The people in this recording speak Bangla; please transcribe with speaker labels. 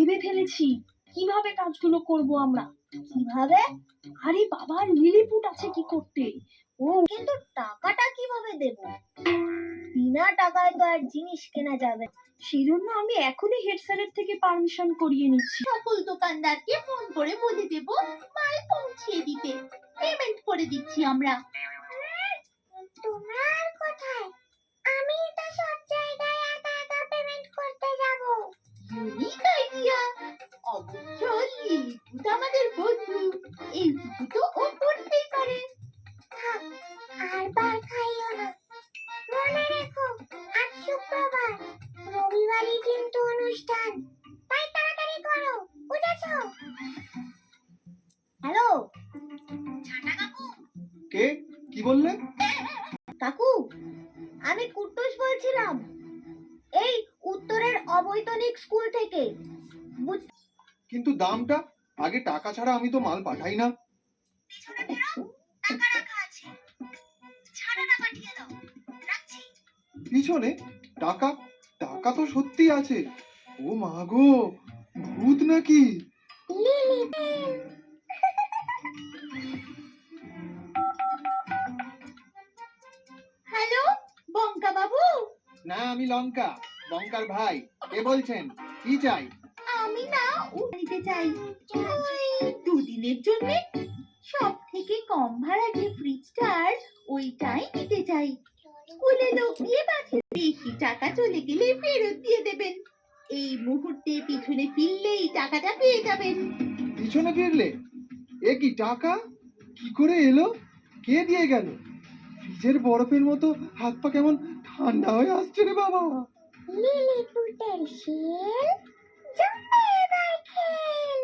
Speaker 1: ভেবে ফেলেছি কিভাবে কাজগুলো করব আমরা।
Speaker 2: কিভাবে?
Speaker 1: আরে বাবা, লিলিপুট আছে কি করতে।
Speaker 2: ও, কিন্তু টাকাটা কিভাবে দেব? বিনা টাকায় তো আর জিনিস কেনা যাবে না।
Speaker 1: সেই জন্য আমি এখনই হেড স্যারের থেকে পারমিশন করিয়ে নিচ্ছি।
Speaker 3: সকল দোকানদারকে ফোন করে বলে দেব মাল পৌঁছিয়ে দিতে, পেমেন্ট করে দিচ্ছি আমরা।
Speaker 2: তোমরা আর কোথায়? আমি তো সব জায়গায় একা একা পেমেন্ট করতে যাব।
Speaker 3: Unique idea. অবশ্য লিলিপুট আমাদের বন্ধু, এইটুকু তো ও করতেই পারে।
Speaker 2: থাক, আর বার খাইও না। মনে রেখো, আজ শুক্রবার, রবিবারই কিন্তু অনুষ্ঠান, তাই তাড়াতাড়ি করো, বুঝেছো? হ্যালো, ছাটা কাকু।
Speaker 4: কে? কি বললে?
Speaker 2: কাকু, আমি কুট্টুস বলছিলাম, এই উত্তরের অবৈতনিক স্কুল থেকে।
Speaker 4: কিন্তু দামটা? আগে টাকা ছাড়া আমি তো মাল পাঠাই না।
Speaker 2: পিছনে ফেরো, টাকা রাখা আছে, ছাড়াটা পাঠিয়ে দাও, রাখছি।
Speaker 4: পিছনে টাকা? টাকা তো সত্যি আছে। ও মা গো, ভূত নাকি?
Speaker 2: লিলি,
Speaker 3: হ্যালো, বঙ্কা বাবু।
Speaker 4: না, আমি লঙ্কা, লঙ্কার ভাই। কে বলছেন? কি চাই?
Speaker 3: আমি না নিতে চাই ওই দুদিনের জন্য। সব থেকে কম ভাড়া যে ফ্রিজটার, ওইটাই নিতে চাই। স্কুলে লোক দিয়ে পাঠিয়ে, বেশি টাকা চলে গেলে ফেরত দিয়ে দেবেন। এই মুহূর্তে পিছনে ফিরলেই টাকাটা পেয়ে যাবেন।
Speaker 4: পিছনে ফিরলে? এ কি টাকা? কি করে এলো? কে দিয়ে গেল? ফ্রিজের বরফের মতো হাত পা কেমন ঠান্ডা হয়ে আসছে রে বাবা।
Speaker 2: লিলিপুটের শিল, জমে এবার খেল।